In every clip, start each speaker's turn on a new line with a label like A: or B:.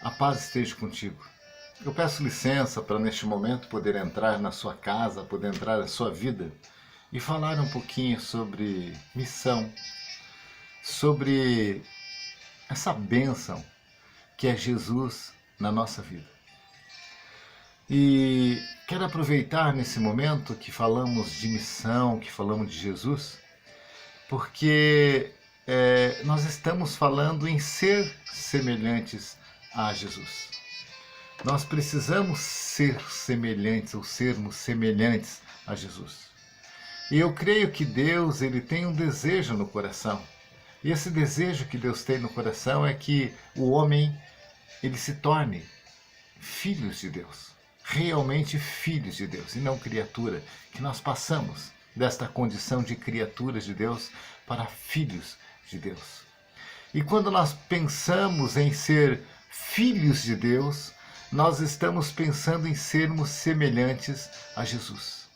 A: A paz esteja contigo. Eu peço licença para neste momento poder entrar na sua casa, poder entrar na sua vida e falar um pouquinho sobre missão, sobre essa bênção que é Jesus na nossa vida. E quero aproveitar nesse momento que falamos de missão, que falamos de Jesus, porque nós estamos falando em ser semelhantes a Jesus. Nós precisamos ser semelhantes ou sermos semelhantes a Jesus. E eu creio que Deus ele tem um desejo no coração. E esse desejo que Deus tem no coração é que o homem ele se torne filhos de Deus. Realmente filhos de Deus e não criatura. Que nós passamos desta condição de criaturas de Deus para filhos de Deus. E quando nós pensamos em ser filhos de Deus, nós estamos pensando em sermos semelhantes a Jesus.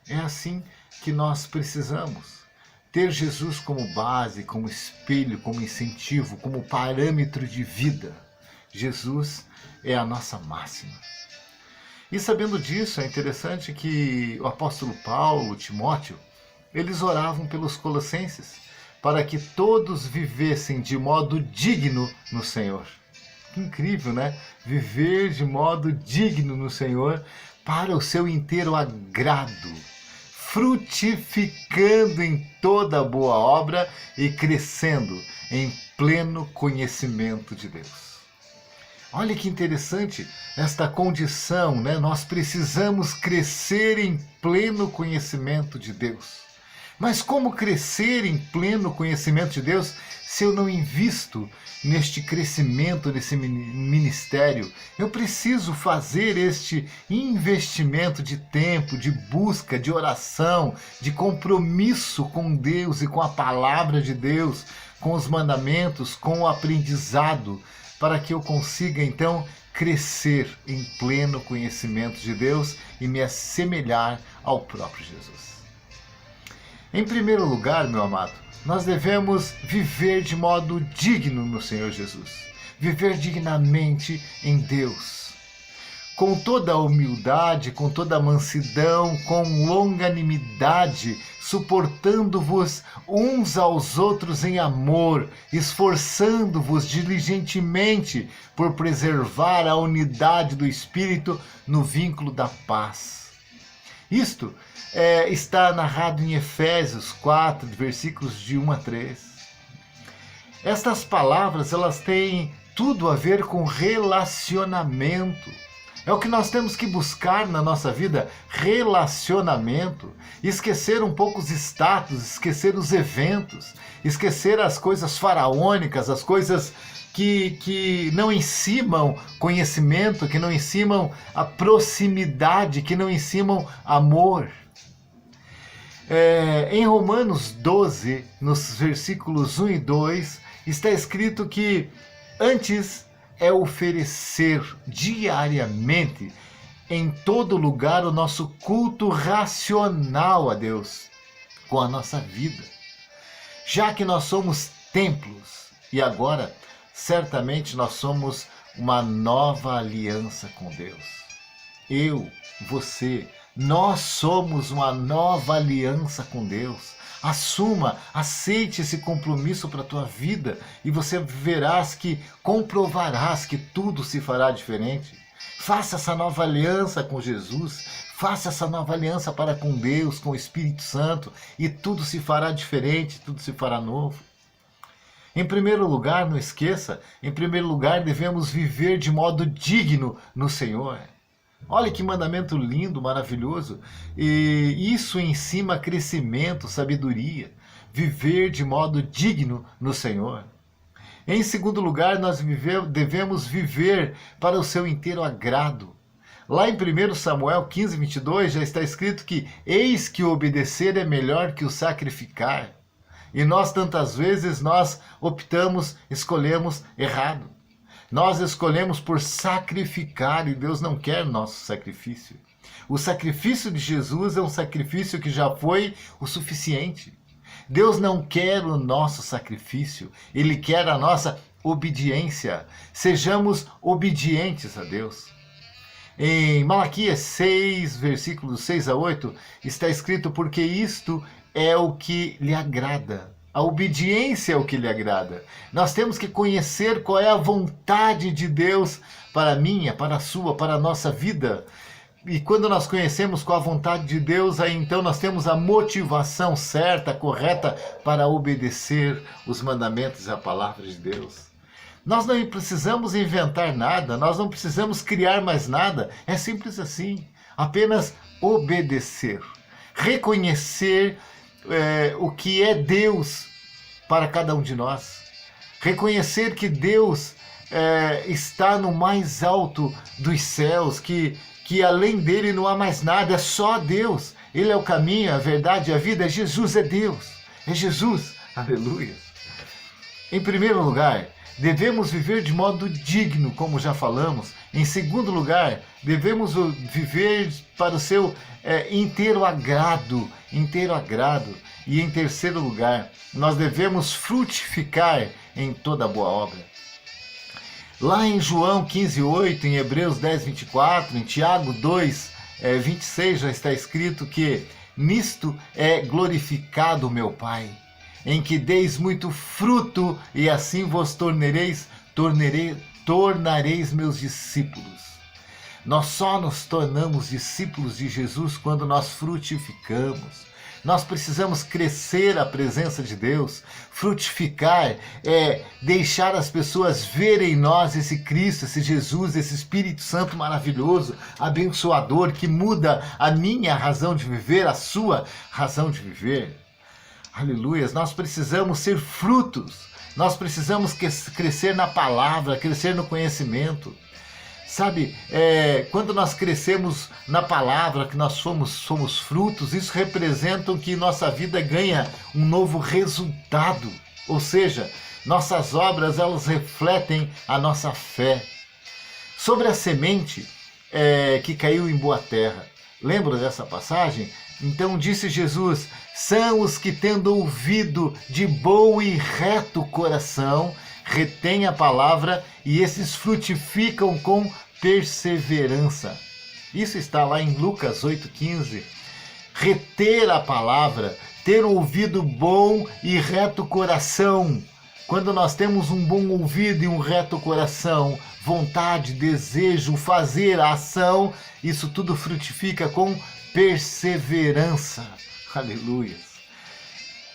A: É assim que nós precisamos ter Jesus como base, como espelho, como incentivo, como parâmetro de vida. Jesus é a nossa máxima. E sabendo disso, é interessante que o apóstolo Paulo, Timóteo, eles oravam pelos colossenses para que todos vivessem de modo digno no Senhor. Que incrível, né? Viver de modo digno no Senhor para o seu inteiro agrado, frutificando em toda boa obra e crescendo em pleno conhecimento de Deus. Olha que interessante esta condição, né? Nós precisamos crescer em pleno conhecimento de Deus. Mas como crescer em pleno conhecimento de Deus se eu não invisto neste crescimento, nesse ministério? Eu preciso fazer este investimento de tempo, de busca, de oração, de compromisso com Deus e com a palavra de Deus, com os mandamentos, com o aprendizado, para que eu consiga então crescer em pleno conhecimento de Deus e me assemelhar ao próprio Jesus. Em primeiro lugar, meu amado, nós devemos viver de modo digno no Senhor Jesus. Viver dignamente em Deus. Com toda a humildade, com toda a mansidão, com longanimidade, suportando-vos uns aos outros em amor, esforçando-vos diligentemente por preservar a unidade do Espírito no vínculo da paz. Isto está narrado em Efésios 4, versículos de 1 a 3. Estas palavras elas têm tudo a ver com relacionamento. É o que nós temos que buscar na nossa vida, relacionamento. Esquecer um pouco os status, esquecer os eventos, esquecer as coisas faraônicas, as coisas que não ensinam conhecimento, que não ensinam a proximidade, que não ensinam amor. Em Romanos 12, nos versículos 1 e 2, está escrito que antes é oferecer diariamente, em todo lugar, o nosso culto racional a Deus, com a nossa vida. Já que nós somos templos, e agora, certamente nós somos uma nova aliança com Deus. Eu, você, nós somos uma nova aliança com Deus. Assuma, aceite esse compromisso para a tua vida e você verás que comprovarás que tudo se fará diferente. Faça essa nova aliança com Jesus, faça essa nova aliança para com Deus, com o Espírito Santo e tudo se fará diferente, tudo se fará novo. Em primeiro lugar, não esqueça, em primeiro lugar devemos viver de modo digno no Senhor. Olha que mandamento lindo, maravilhoso. E isso ensina crescimento, sabedoria. Viver de modo digno no Senhor. Em segundo lugar, nós devemos viver para o seu inteiro agrado. Lá em 1 Samuel 15, 22, já está escrito que eis que obedecer é melhor que o sacrificar. E nós, tantas vezes, nós escolhemos errado. Nós escolhemos por sacrificar e Deus não quer nosso sacrifício. O sacrifício de Jesus é um sacrifício que já foi o suficiente. Deus não quer o nosso sacrifício, Ele quer a nossa obediência. Sejamos obedientes a Deus. Em Malaquias 6, versículos 6 a 8, está escrito: porque isto é o que lhe agrada. A obediência é o que lhe agrada. Nós temos que conhecer qual é a vontade de Deus para a minha, para a sua, para a nossa vida. E quando nós conhecemos qual a vontade de Deus, aí então nós temos a motivação certa, correta, para obedecer os mandamentos e a palavra de Deus. Nós não precisamos inventar nada, nós não precisamos criar mais nada. É simples assim. Apenas obedecer. Reconhecer o que é Deus para cada um de nós. Reconhecer que Deus está no mais alto dos céus, que além dele não há mais nada, é só Deus. Ele é o caminho, a verdade e a vida. Jesus é Deus. É Jesus. Aleluia. Em primeiro lugar, devemos viver de modo digno, como já falamos. Em segundo lugar, devemos viver para o seu inteiro agrado. E em terceiro lugar, nós devemos frutificar em toda boa obra. Lá em João 15:8, em Hebreus 10:24, em Tiago 2:26, já está escrito que nisto é glorificado o meu Pai, em que deis muito fruto, e assim vos tornareis meus discípulos. Nós só nos tornamos discípulos de Jesus quando nós frutificamos. Nós precisamos crescer a presença de Deus. Frutificar é deixar as pessoas verem em nós esse Cristo, esse Jesus, esse Espírito Santo maravilhoso, abençoador, que muda a minha razão de viver, a sua razão de viver. Aleluias, nós precisamos ser frutos, nós precisamos crescer na palavra, crescer no conhecimento. Sabe, quando nós crescemos na palavra, que nós somos frutos, isso representa que nossa vida ganha um novo resultado. Ou seja, nossas obras, elas refletem a nossa fé. Sobre a semente que caiu em boa terra, lembra dessa passagem? Então disse Jesus: são os que, tendo ouvido de bom e reto coração, retém a palavra, e esses frutificam com perseverança. Isso está lá em Lucas 8,15. Reter a palavra, ter ouvido bom e reto coração. Quando nós temos um bom ouvido e um reto coração, vontade, desejo, fazer a ação, isso tudo frutifica com perseverança. Aleluia.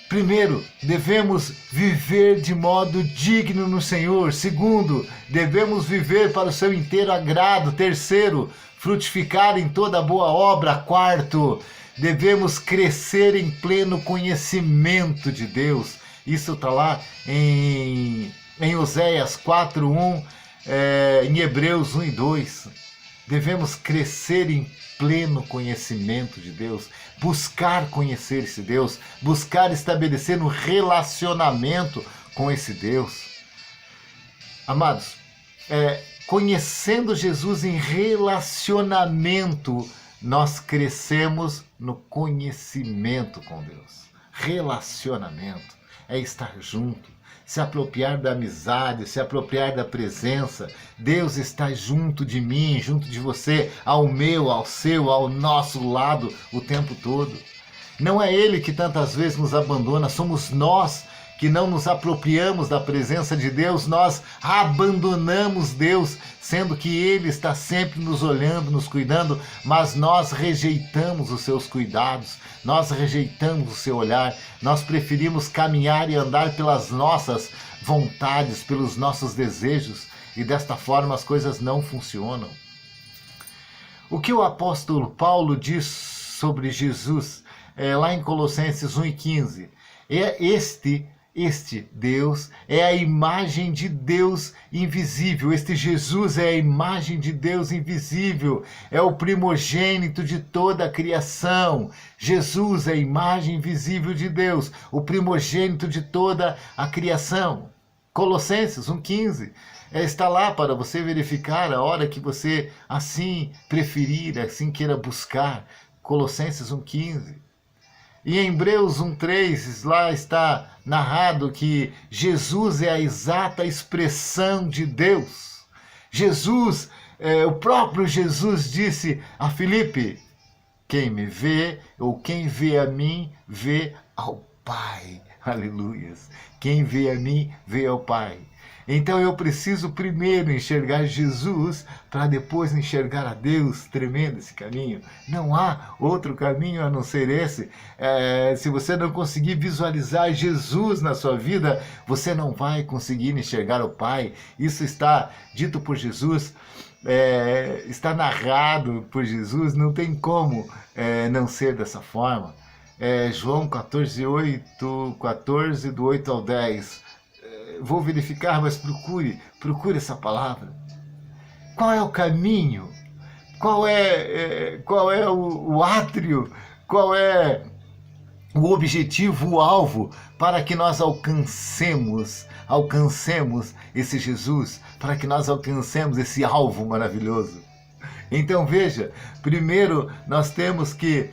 A: Primeiro, devemos viver de modo digno no Senhor. Segundo, devemos viver para o seu inteiro agrado. Terceiro, frutificar em toda boa obra. Quarto, devemos crescer em pleno conhecimento de Deus. Isso está lá em Oséias 4:1, em Hebreus 1:2. Devemos crescer em pleno conhecimento de Deus, buscar conhecer esse Deus, buscar estabelecer um relacionamento com esse Deus. Amados, conhecendo Jesus em relacionamento, nós crescemos no conhecimento com Deus. Relacionamento é estar junto, se apropriar da amizade, se apropriar da presença. Deus está junto de mim, junto de você, ao meu, ao seu, ao nosso lado o tempo todo. Não é Ele que tantas vezes nos abandona, somos nós que não nos apropriamos da presença de Deus, nós abandonamos Deus, sendo que Ele está sempre nos olhando, nos cuidando, mas nós rejeitamos os seus cuidados, nós rejeitamos o seu olhar, nós preferimos caminhar e andar pelas nossas vontades, pelos nossos desejos, e desta forma as coisas não funcionam. O que o apóstolo Paulo diz sobre Jesus, lá em Colossenses 1:15, este Deus é a imagem de Deus invisível. Este Jesus é a imagem de Deus invisível. É o primogênito de toda a criação. Jesus é a imagem invisível de Deus, o primogênito de toda a criação. Colossenses 1:15. Está lá para você verificar a hora que você assim preferir, assim queira buscar. Colossenses 1:15. E em Hebreus 1:3, lá está narrado que Jesus é a exata expressão de Deus. Jesus, o próprio Jesus disse a Filipe: quem me vê, ou quem vê a mim, vê ao Pai. Aleluias. Quem vê a mim, vê ao Pai. Então eu preciso primeiro enxergar Jesus para depois enxergar a Deus. Tremendo esse caminho. Não há outro caminho a não ser esse. Se você não conseguir visualizar Jesus na sua vida, você não vai conseguir enxergar o Pai. Isso está dito por Jesus. Está narrado por Jesus, não tem como não ser dessa forma. João 14, do 8 ao 10. Vou verificar, mas procure essa palavra. Qual é o caminho? Qual é o átrio? Qual é o objetivo, o alvo, para que nós alcancemos esse Jesus, para que nós alcancemos esse alvo maravilhoso? Então veja, primeiro nós temos que,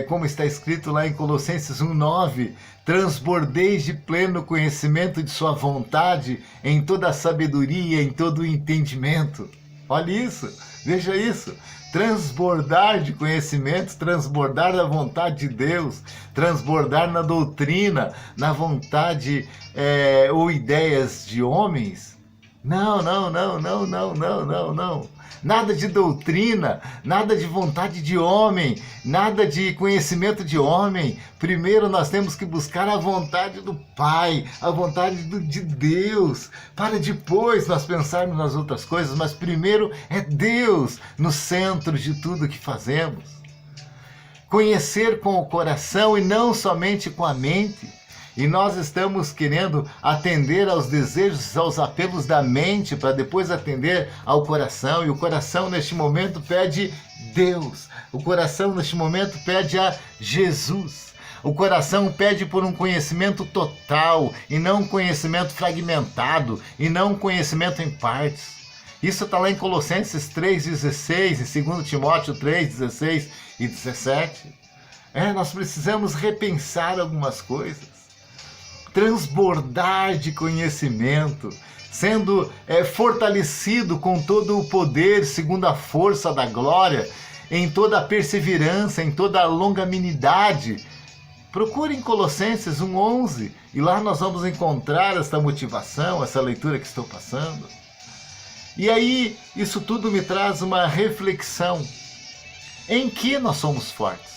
A: como está escrito lá em Colossenses 1:9, transbordeis de pleno conhecimento de sua vontade, em toda a sabedoria, em todo o entendimento. Olha isso, veja isso. Transbordar de conhecimento, transbordar da vontade de Deus, transbordar na doutrina, na vontade ou ideias de homens. Não. Nada de doutrina, nada de vontade de homem, nada de conhecimento de homem. Primeiro nós temos que buscar a vontade do Pai, a vontade de Deus, para depois nós pensarmos nas outras coisas, mas primeiro é Deus no centro de tudo que fazemos. Conhecer com o coração e não somente com a mente. E nós estamos querendo atender aos desejos, aos apelos da mente, para depois atender ao coração. E o coração, neste momento, pede Deus. O coração, neste momento, pede a Jesus. O coração pede por um conhecimento total, e não um conhecimento fragmentado, e não um conhecimento em partes. Isso está lá em Colossenses 3,16, em 2 Timóteo 3,16 e 17. Nós precisamos repensar algumas coisas. Transbordar de conhecimento, sendo fortalecido com todo o poder, segundo a força da glória, em toda a perseverança, em toda a longanimidade. Procure em Colossenses 1:11, e lá nós vamos encontrar esta motivação, essa leitura que estou passando. E aí, isso tudo me traz uma reflexão. Em que nós somos fortes?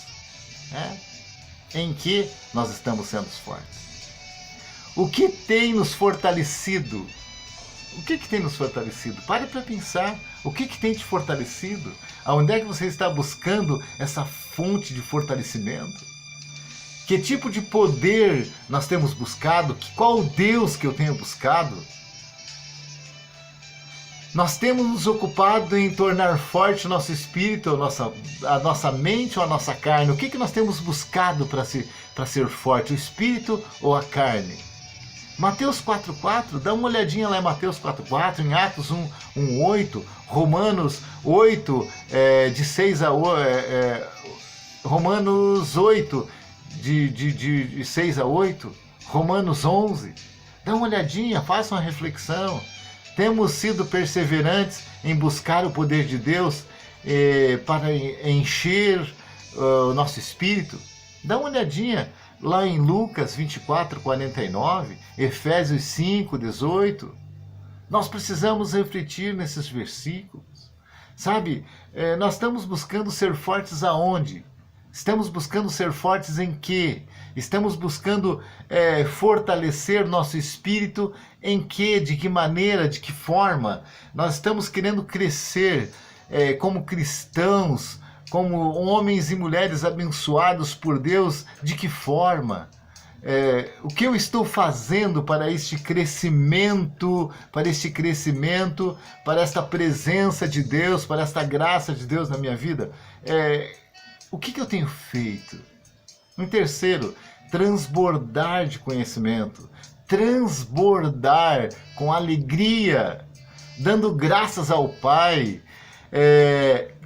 A: Em que nós estamos sendo fortes? O que tem nos fortalecido? O que tem nos fortalecido? Pare para pensar. O que tem te fortalecido? Aonde é que você está buscando essa fonte de fortalecimento? Que tipo de poder nós temos buscado? Qual o Deus que eu tenho buscado? Nós temos nos ocupado em tornar forte o nosso espírito, a nossa mente ou a nossa carne? O que nós temos buscado para ser forte? O espírito ou a carne? Mateus 4:4, dá uma olhadinha lá em Mateus 4:4, em Atos 1:8, Romanos 8, de 6 a 8, Romanos 8, de 6 a 8, Romanos 11. Dá uma olhadinha, faça uma reflexão. Temos sido perseverantes em buscar o poder de Deus para encher o nosso espírito? Dá uma olhadinha lá em Lucas 24:49, Efésios 5:18. Nós precisamos refletir nesses versículos. Sabe, nós estamos buscando ser fortes aonde? Estamos buscando ser fortes em quê? Estamos buscando fortalecer nosso espírito em quê? De que maneira? De que forma? Nós estamos querendo crescer como cristãos, como homens e mulheres abençoados por Deus. De que forma? O que eu estou fazendo para este crescimento, para esta presença de Deus, para esta graça de Deus na minha vida? O que eu tenho feito? Em terceiro, transbordar de conhecimento. Transbordar com alegria, dando graças ao Pai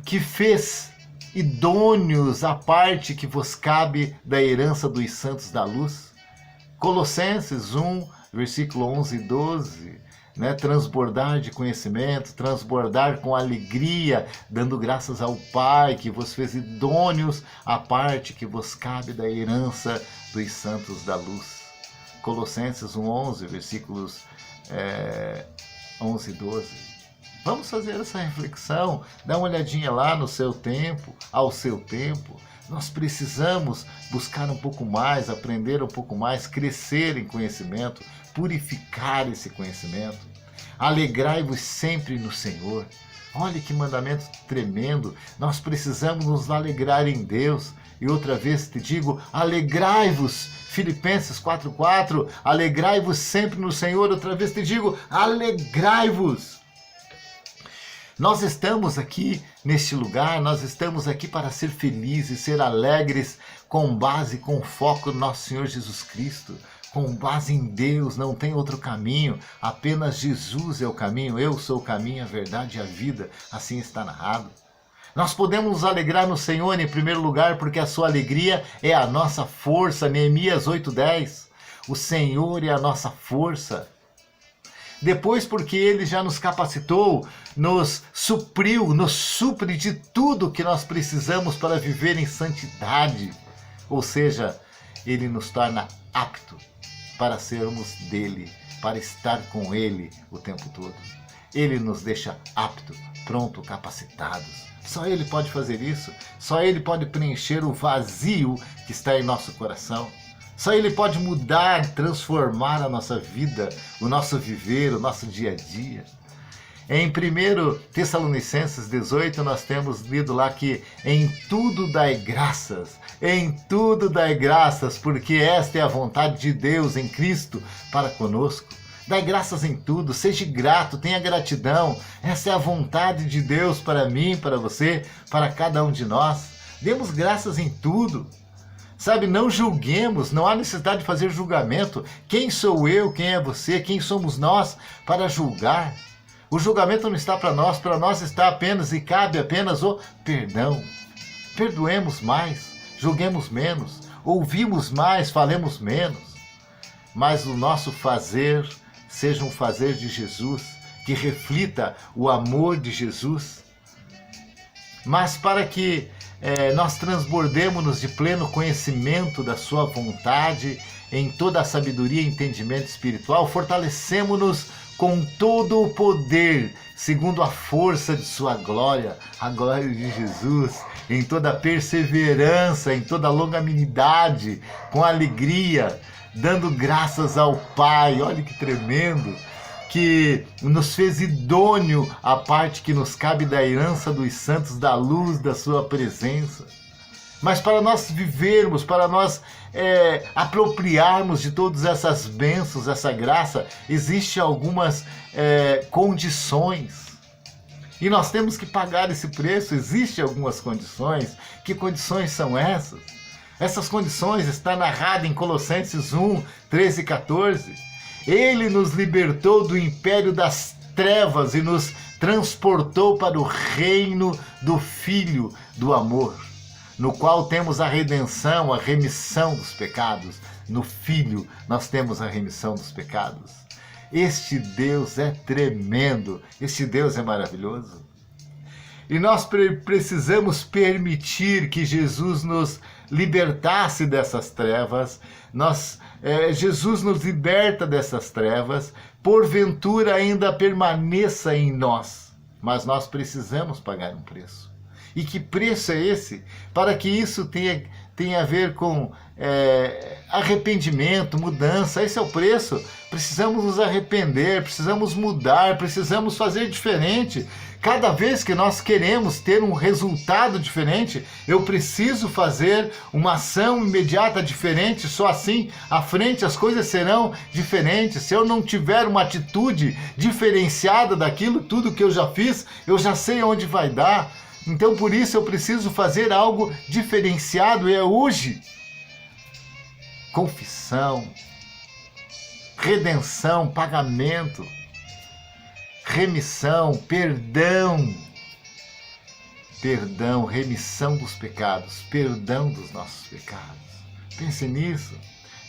A: que fez idôneos à parte que vos cabe da herança dos santos da luz. Colossenses 1, versículo 11 e 12, né? Transbordar de conhecimento, transbordar com alegria, dando graças ao Pai que vos fez idôneos à parte que vos cabe da herança dos santos da luz. Colossenses 1, 11, versículos 11 e 12. Vamos fazer essa reflexão, dá uma olhadinha lá no seu tempo, ao seu tempo. Nós precisamos buscar um pouco mais, aprender um pouco mais, crescer em conhecimento, purificar esse conhecimento. Alegrai-vos sempre no Senhor. Olha que mandamento tremendo. Nós precisamos nos alegrar em Deus. E outra vez te digo, alegrai-vos. Filipenses 4:4, alegrai-vos sempre no Senhor. Outra vez te digo, alegrai-vos. Nós estamos aqui neste lugar, nós estamos aqui para ser felizes, ser alegres, com base, com foco no nosso Senhor Jesus Cristo, com base em Deus, não tem outro caminho, apenas Jesus é o caminho, eu sou o caminho, a verdade e a vida, assim está narrado. Nós podemos nos alegrar no Senhor em primeiro lugar, porque a sua alegria é a nossa força, Neemias 8:10, o Senhor é a nossa força. Depois, porque Ele já nos capacitou, nos supriu, nos supre de tudo que nós precisamos para viver em santidade. Ou seja, Ele nos torna apto para sermos dele, para estar com Ele o tempo todo. Ele nos deixa apto, pronto, capacitados. Só Ele pode fazer isso. Só Ele pode preencher o vazio que está em nosso coração. Só Ele pode mudar, transformar a nossa vida, o nosso viver, o nosso dia a dia. Em 1 Tessalonicenses 18, nós temos lido lá que em tudo dai graças, porque esta é a vontade de Deus em Cristo para conosco. Dai graças em tudo, seja grato, tenha gratidão. Essa é a vontade de Deus para mim, para você, para cada um de nós. Demos graças em tudo. Sabe, não julguemos, não há necessidade de fazer julgamento. Quem sou eu, quem é você, quem somos nós para julgar? O julgamento não está para nós está apenas e cabe apenas o perdão. Perdoemos mais, julguemos menos, ouvimos mais, falemos menos. Mas o nosso fazer seja um fazer de Jesus, que reflita o amor de Jesus. Mas para que nós transbordemos-nos de pleno conhecimento da sua vontade, em toda a sabedoria e entendimento espiritual, fortalecemos-nos com todo o poder, segundo a força de sua glória, a glória de Jesus, em toda a perseverança, em toda a longanimidade, com alegria, dando graças ao Pai. Olha que tremendo! Que nos fez idôneo a parte que nos cabe da herança dos santos, da luz da sua presença. Mas para nós vivermos, para nós apropriarmos de todas essas bênçãos, essa graça, existem algumas condições. E nós temos que pagar esse preço. Existem algumas condições. Que condições são essas? Essas condições estão narradas em Colossenses 1, 13 e 14. Ele nos libertou do império das trevas e nos transportou para o reino do Filho do amor, no qual temos a redenção, a remissão dos pecados. No Filho nós temos a remissão dos pecados. Este Deus é tremendo, este Deus é maravilhoso. E nós precisamos permitir que Jesus nos libertasse dessas trevas. Jesus nos liberta dessas trevas, porventura ainda permaneça em nós. Mas nós precisamos pagar um preço. E que preço é esse? Para que isso tenha a ver com arrependimento, mudança. Esse é o preço. Precisamos nos arrepender, precisamos mudar, precisamos fazer diferente. Cada vez que nós queremos ter um resultado diferente, eu preciso fazer uma ação imediata diferente. Só assim, à frente, as coisas serão diferentes. Se eu não tiver uma atitude diferenciada daquilo tudo que eu já fiz, eu já sei onde vai dar. Então, por isso, eu preciso fazer algo diferenciado. E é hoje. Confissão, redenção, pagamento, remissão, perdão. perdão, remissão dos pecados, perdão dos nossos pecados. Pense nisso.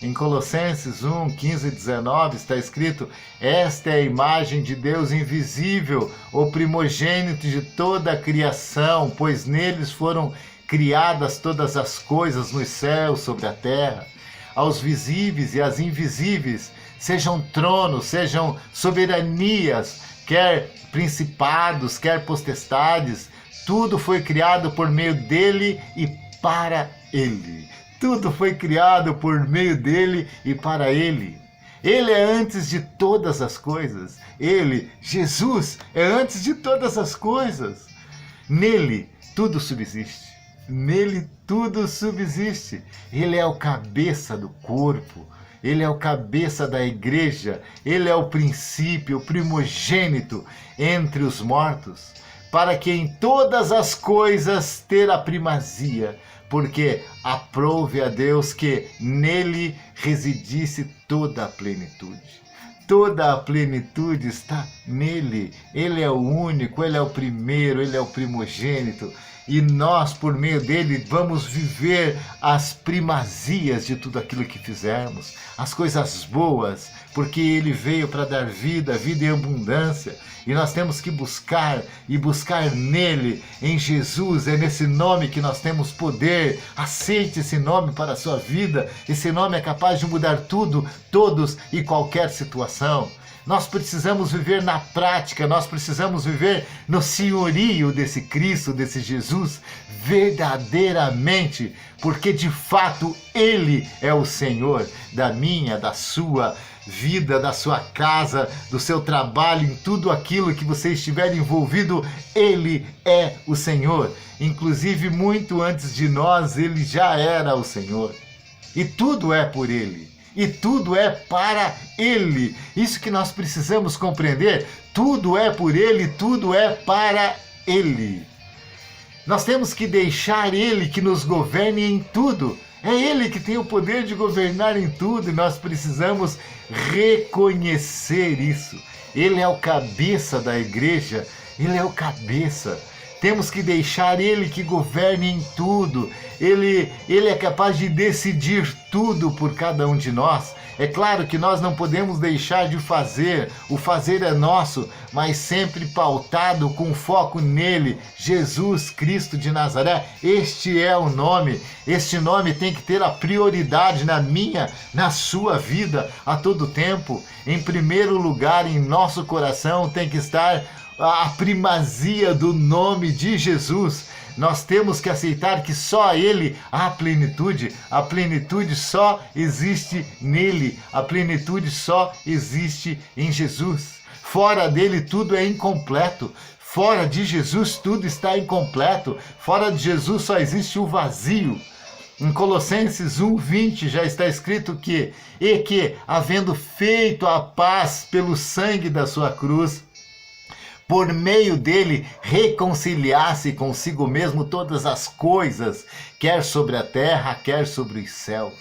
A: Em Colossenses 1, 15 e 19 está escrito: esta é a imagem de Deus invisível, o primogênito de toda a criação, pois neles foram criadas todas as coisas nos céus, sobre a terra. Aos visíveis e às invisíveis, sejam tronos, sejam soberanias, quer principados, quer potestades, tudo foi criado por meio dele e para ele. Tudo foi criado por meio dele e para ele. Ele é antes de todas as coisas. Ele, Jesus, é antes de todas as coisas. Nele tudo subsiste. Nele tudo subsiste. Ele é o cabeça do corpo. Ele é o cabeça da igreja. Ele é o princípio, o primogênito entre os mortos, para que em todas as coisas ter a primazia, porque aprouve a Deus que nele residisse toda a plenitude. Toda a plenitude está nele. Ele é o único, ele é o primeiro, ele é o primogênito. E nós, por meio dele, vamos viver as primazias de tudo aquilo que fizermos, as coisas boas, porque ele veio para dar vida, vida em abundância. E nós temos que buscar, e buscar nele, em Jesus. É nesse nome que nós temos poder. Aceite esse nome para a sua vida. Esse nome é capaz de mudar tudo, todos e qualquer situação. Nós precisamos viver na prática, nós precisamos viver no senhorio desse Cristo, desse Jesus, verdadeiramente, porque de fato Ele é o Senhor da minha, da sua vida, da sua casa, do seu trabalho, em tudo aquilo que você estiver envolvido, Ele é o Senhor. Inclusive, muito antes de nós, Ele já era o Senhor. E tudo é por Ele. E tudo é para Ele. Isso que nós precisamos compreender. Tudo é por Ele, tudo é para Ele. Nós temos que deixar Ele que nos governe em tudo. É Ele que tem o poder de governar em tudo e nós precisamos reconhecer isso. Ele é o cabeça da igreja, Ele é o cabeça. Temos que deixar Ele que governe em tudo. Ele é capaz de decidir tudo por cada um de nós. É claro que nós não podemos deixar de fazer. O fazer é nosso, mas sempre pautado com foco nele, Jesus Cristo de Nazaré. Este é o nome. Este nome tem que ter a prioridade na minha, na sua vida, a todo tempo. Em primeiro lugar, em nosso coração tem que estar a primazia do nome de Jesus. Nós temos que aceitar que só Ele há plenitude. A plenitude só existe nele. A plenitude só existe em Jesus. Fora dele tudo é incompleto. Fora de Jesus tudo está incompleto. Fora de Jesus só existe o vazio. Em Colossenses 1:20 já está escrito que havendo feito a paz pelo sangue da sua cruz, por meio dele reconciliasse consigo mesmo todas as coisas, quer sobre a terra, quer sobre os céus.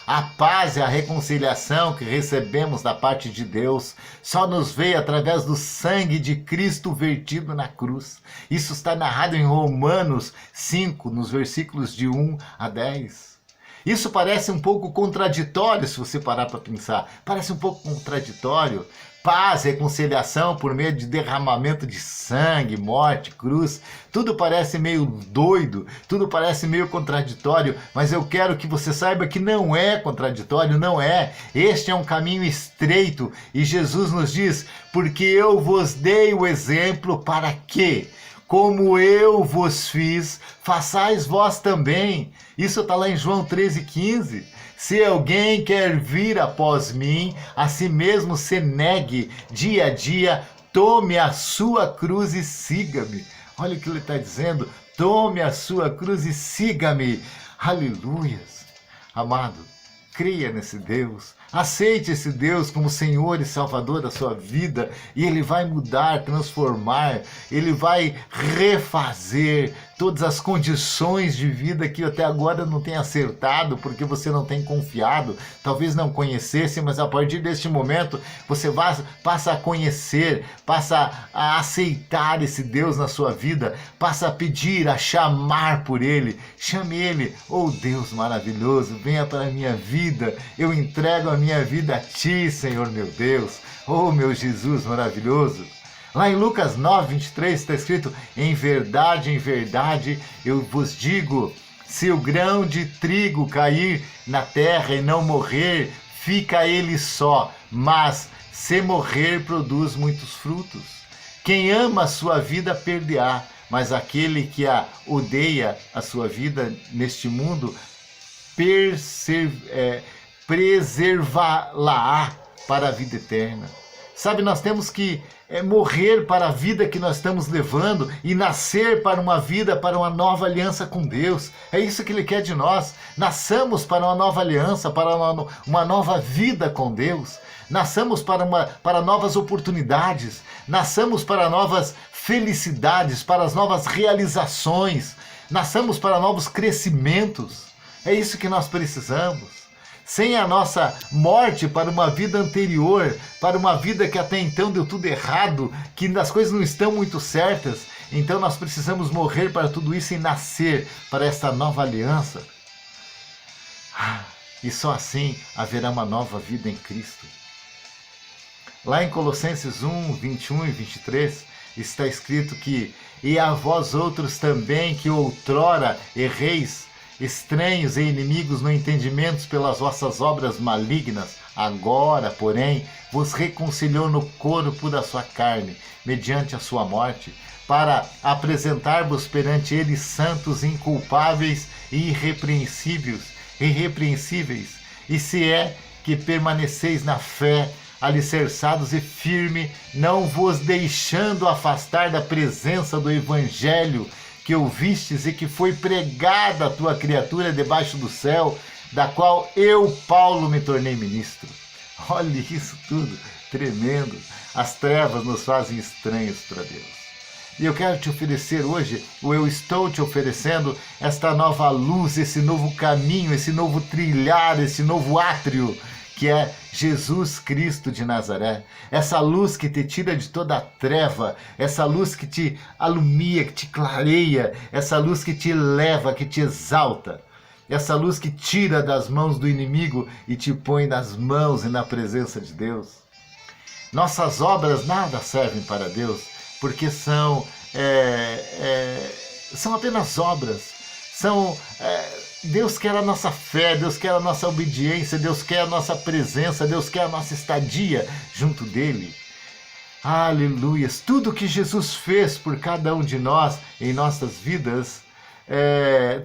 A: A paz e a reconciliação que recebemos da parte de Deus só nos veio através do sangue de Cristo vertido na cruz. Isso está narrado em Romanos 5, nos versículos de 1 a 10. Isso parece um pouco contraditório se você parar para pensar. Parece um pouco contraditório. Paz, reconciliação por meio de derramamento de sangue, morte, cruz. Tudo parece meio doido, tudo parece meio contraditório, mas eu quero que você saiba que não é contraditório, não é. Este é um caminho estreito e Jesus nos diz, porque eu vos dei o exemplo para que, como eu vos fiz, façais vós também. Isso está lá em João 13:15. Se alguém quer vir após mim, a si mesmo se negue dia a dia, tome a sua cruz e siga-me. Olha o que ele está dizendo, tome a sua cruz e siga-me. Aleluias. Amado, creia nesse Deus, aceite esse Deus como Senhor e Salvador da sua vida e Ele vai mudar, transformar, Ele vai refazer todas as condições de vida que até agora não tem acertado, porque você não tem confiado, talvez não conhecesse, mas a partir deste momento você passa a conhecer, passa a aceitar esse Deus na sua vida, passa a pedir, a chamar por Ele. Chame Ele, oh Deus maravilhoso, venha para a minha vida, eu entrego a minha vida a Ti, Senhor meu Deus, oh meu Jesus maravilhoso. Lá em Lucas 9, 23 está escrito: em verdade, eu vos digo, se o grão de trigo cair na terra e não morrer, fica ele só, mas se morrer, produz muitos frutos. Quem ama a sua vida, perderá, mas aquele que odeia a sua vida neste mundo, preservá-la para a vida eterna. Sabe, nós temos que morrer para a vida que nós estamos levando e nascer para uma vida, para uma nova aliança com Deus. É isso que Ele quer de nós. Nasçamos para uma nova aliança, para uma nova vida com Deus. Nasçamos para novas oportunidades. Nasçamos para novas felicidades, para as novas realizações. Nasçamos para novos crescimentos. É isso que nós precisamos. Sem a nossa morte para uma vida anterior, para uma vida que até então deu tudo errado, que as coisas não estão muito certas, então nós precisamos morrer para tudo isso e nascer para esta nova aliança. E só assim haverá uma nova vida em Cristo. Lá em Colossenses 1, 21 e 23, está escrito que: e a vós outros também, que outrora erreis, estranhos e inimigos no entendimento pelas vossas obras malignas, agora, porém, vos reconciliou no corpo da sua carne, mediante a sua morte, para apresentar-vos perante ele santos, inculpáveis e irrepreensíveis, e se é que permaneceis na fé, alicerçados e firme, não vos deixando afastar da presença do Evangelho, que ouvistes e que foi pregada a tua criatura debaixo do céu, da qual eu, Paulo, me tornei ministro. Olha isso tudo, tremendo. As trevas nos fazem estranhos para Deus. E eu quero te oferecer hoje, ou eu estou te oferecendo, esta nova luz, esse novo caminho, esse novo trilhar, esse novo átrio, que é Jesus Cristo de Nazaré. Essa luz que te tira de toda a treva, essa luz que te alumia, que te clareia, essa luz que te eleva, que te exalta, essa luz que tira das mãos do inimigo e te põe nas mãos e na presença de Deus. Nossas obras nada servem para Deus, porque são apenas obras, Deus quer a nossa fé, Deus quer a nossa obediência, Deus quer a nossa presença, Deus quer a nossa estadia junto dele. Aleluias! Tudo que Jesus fez por cada um de nós em nossas vidas,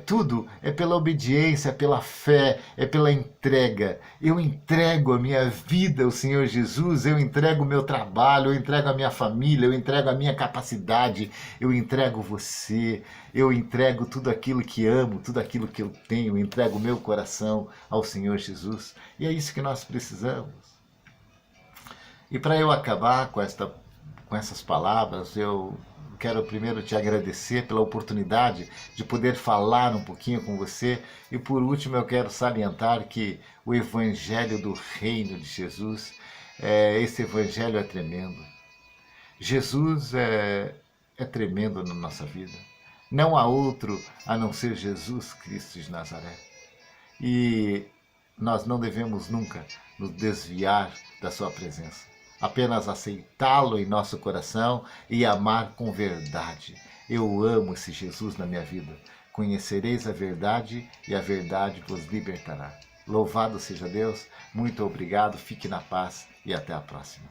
A: tudo é pela obediência, é pela fé, é pela entrega. Eu entrego a minha vida ao Senhor Jesus, eu entrego o meu trabalho, eu entrego a minha família, eu entrego a minha capacidade, eu entrego você, eu entrego tudo aquilo que amo, tudo aquilo que eu tenho, eu entrego o meu coração ao Senhor Jesus. E é isso que nós precisamos. E para eu acabar com essas palavras, eu quero primeiro te agradecer pela oportunidade de poder falar um pouquinho com você. E por último, eu quero salientar que o Evangelho do Reino de Jesus, esse Evangelho é tremendo. Jesus é tremendo na nossa vida. Não há outro a não ser Jesus Cristo de Nazaré. E nós não devemos nunca nos desviar da sua presença. Apenas aceitá-lo em nosso coração e amar com verdade. Eu amo esse Jesus na minha vida. Conhecereis a verdade e a verdade vos libertará. Louvado seja Deus, muito obrigado, fique na paz e até a próxima.